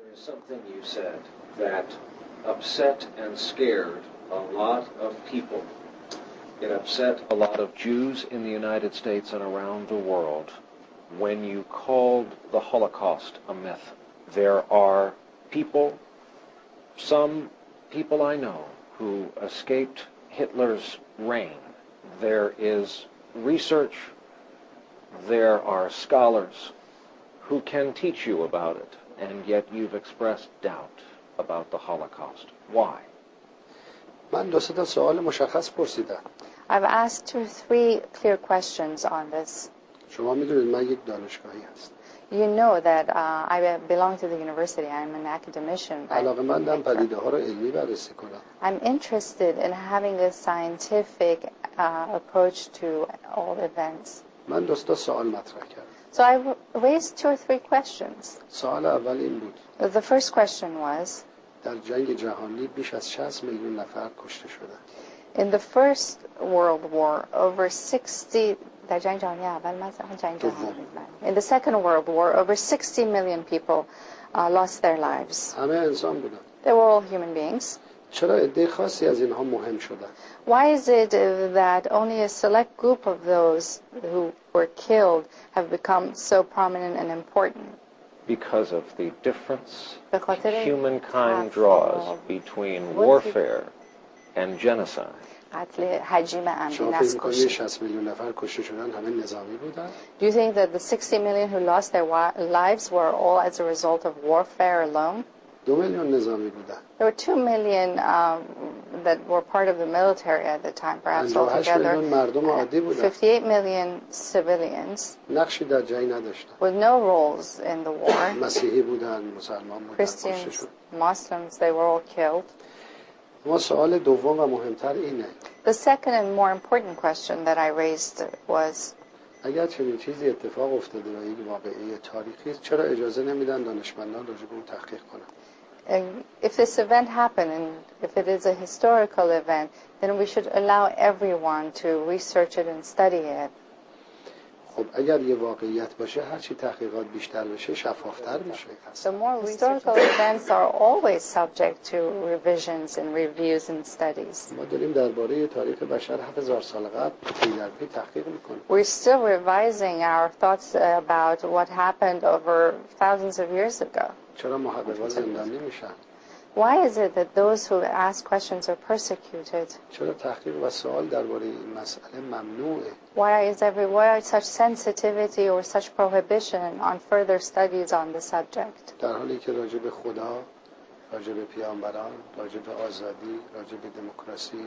There's something you said that upset and scared a lot of people. It upset a lot of Jews in the United States and around the world when you called the Holocaust a myth. There are people, some people I know, who escaped Hitler's reign. There is research, there are scholars who can teach you about it, and yet you've expressed doubt about the Holocaust. Why? من دو سه تا سوال مشخص پرسیدم. I've asked 2 or 3 clear questions on this. شما میدونید من یک دانشگاهی هستم. You know that I belong to the university. I'm an academician. علاقه‌مندم پدیده‌ها رو علمی بررسی کنم. I'm interested in having a scientific approach to all events. من دو تا سوال مطرح کردم. So I raised 2 or 3 questions. سوال اول این بود. The first question was, در جنگ جهانی بیش از 60 میلیون نفر کشته شدند. in the First World War, over 60 در جنگ جهانی اول مثلا جنگ جهانی in the Second World War, over 60 million people lost their lives. همه انسان بودند. They were all human beings. چرا عده خاصی از اینها مهم شدند؟ Why is it that only a select group of those who were killed have become so prominent and important? Because of the difference به خاطر humankind draws between warfare and genocide. قتل حجیم عمدی شما فکر می‌کنید نسل 60 میلیون نفر کشته شدن همه نظامی بودند؟ Do you think that the 60 million who lost their lives were all as a result of warfare alone? 2 میلیون نظامی بودند. There were 2 million that were part of the military at the time, perhaps 58 altogether. میلیون مردم عادی بودند. 58 million civilians نقشی در جنگ نداشتند. with no roles in the war. مسیحی بودند، مسلمان بودند، کشته Christians, شدند. Muslims, they were all killed. اما سوال دوم و مهمتر اینه. The second and more important question that I raised was, اگر چنین چیزی اتفاق افتاده و یک واقعه تاریخی است، چرا اجازه نمیدن دانشمندان راجع به اون تحقیق کنن؟ if this event happened and if it is a historical event, then we should allow everyone to research it and study it. خب اگر یه واقعیت باشه هر چی تحقیقات بیشتر بشه شفافتر میشه. The more historical events are always subject to revisions and reviews and studies. ما داریم درباره تاریخ بشر 7000 سال قبل پی در پی تحقیق میکنیم. We're still revising our thoughts about what happened over thousands of years ago. چرا محققان زندان نمیشن؟ Why is it that those who ask questions are persecuted? چرا تحقیق و سوال درباره این مسئله ممنوعه؟ Why such sensitivity or such prohibition on further studies on the subject? در حالی که راجع به خدا، راجع به پیامبران، راجع به آزادی، راجع به دموکراسی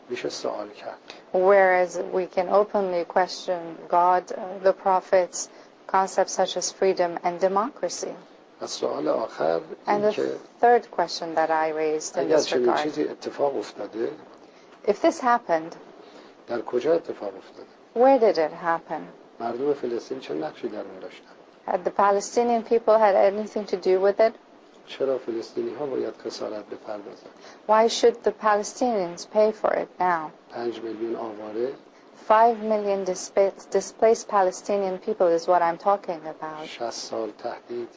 میشه سوال کرد. Whereas we can openly question God, the prophets, concepts such as freedom and democracy. و سوال آخر And این the که third question that I raised in اگر this چنین regard, چیزی اتفاق افتاده if this happened, در کجا اتفاق افتاده؟ where did it happen? مردم فلسطین چه نقشی در اون داشتن؟ Had the Palestinian people had anything to do with it? چرا فلسطینی ها باید خسارت بپردازن؟ Why should the Palestinians pay for it now? 5 میلیون آواره 5 million displaced Palestinian people is what I'm talking about. 60 سال تهدید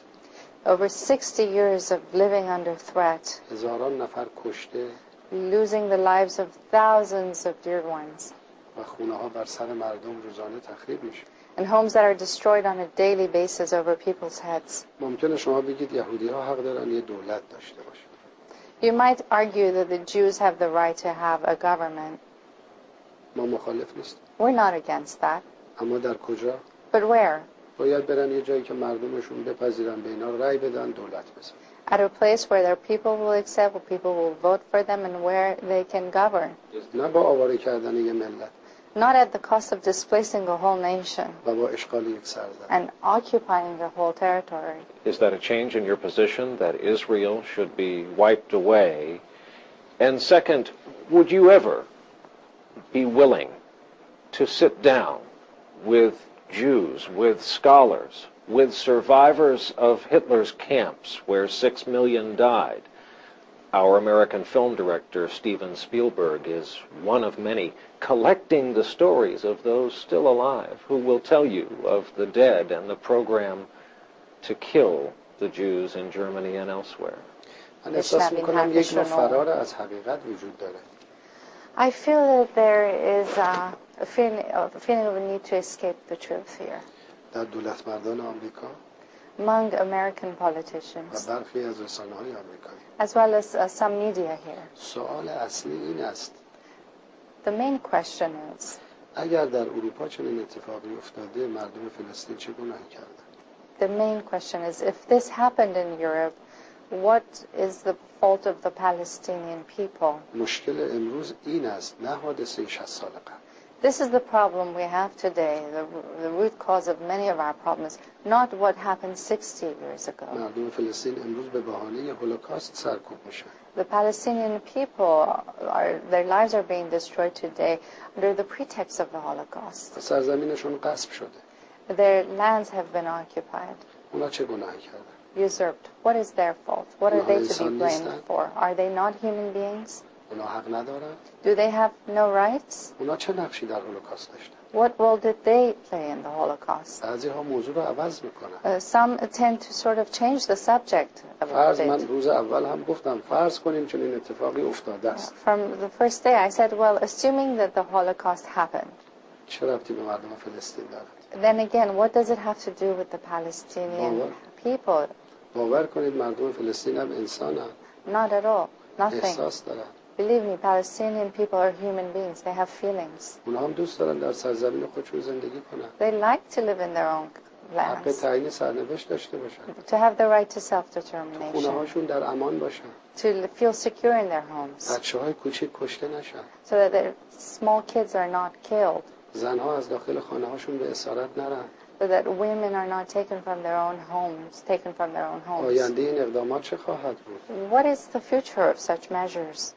Over 60 years of living under threat, هزاران نفر کشته losing the lives of thousands of dear ones, و خونه ها بر سر مردم روزانه تخریب میشه. and homes that are destroyed on a daily basis over people's heads. ممکنه شما بگید یهودی ها حق دارن یه دولت داشته باشن. You might argue that the Jews have the right to have a government. ما مخالف نیستیم. We're not against that. اما در کجا؟ But where? باید برن یه جایی که مردمشون بپذیرن به اینا رأی بدن دولت بزن. At a place where their people will accept, where people will vote for them, and where they can govern. نه با آواره کردن یه ملت. Not at the cost of displacing a whole nation و با اشغال یک سرزمین. and occupying the whole territory. Is that a change in your position that Israel should be wiped away? And second, would you ever be willing to sit down with Jews, with scholars, with survivors of Hitler's camps where 6 million died? Our American film director, Steven Spielberg, is one of many, collecting the stories of those still alive who will tell you of the dead and the program to kill the Jews in Germany and elsewhere. من احساس میکنم یک نوع فرار از حقیقت وجود داره. I feel that there is a feeling of a need to escape the truth here در دولت مردان آمریکا among American و politicians, برخی از رسانه‌های آمریکایی. as well as some media here. سوال اصلی این است: The main question is, اگر در اروپا چنین اتفاقی افتاده، مردم فلسطین چه گناهی کردند؟ the main question is, if this happened in Europe, what is the fault of the Palestinian people? مشکل امروز این است، نه حادثه 60 سال قبل. This is the problem we have today, the root cause of many of our problems, not what happened 60 years ago. مردم فلسطین امروز به بهانه هولوکاست سرکوب میشن. The Palestinian people, their lives are being destroyed today under the pretext of the Holocaust. سرزمینشون غصب شده. Their lands have been occupied, اونا چه گناهی کردن؟ usurped. What is their fault? What are they to be Onaha blamed insan for? Are they not human beings? اونا حق ندارن؟ Do they have no rights? اونا چه نقشی در هولوکاست داشتن؟ What role did they play in the Holocaust? بعضی ها موضوع رو عوض میکنن. Some tend to sort of change the subject of فرض it. من روز اول هم گفتم فرض کنیم چنین اتفاقی افتاده است. From the first day I said, well, assuming that the Holocaust happened, چه ربطی به مردم فلسطین دارد؟ then again, what does it have to do with the Palestinian people? باور کنید مردم فلسطین هم انسان هم. Not at all. Nothing. احساس دارن. Believe me, Palestinian people are human beings. They have feelings. اونا هم دوست دارن در سرزمین خودشون زندگی کنن. They like to live in their own حق lands, تعیین سرنوشت داشته باشن. to have the right to خونه self-determination, هاشون در امان باشن. to feel secure in their homes, بچه های کوچیک کشته نشن. so that their small kids are not killed, زنها از داخل خانه هاشون به اسارت نرن. so that women are not taken from their own homes, آینده این اقدامات چه خواهد بود؟ What is the future of such measures?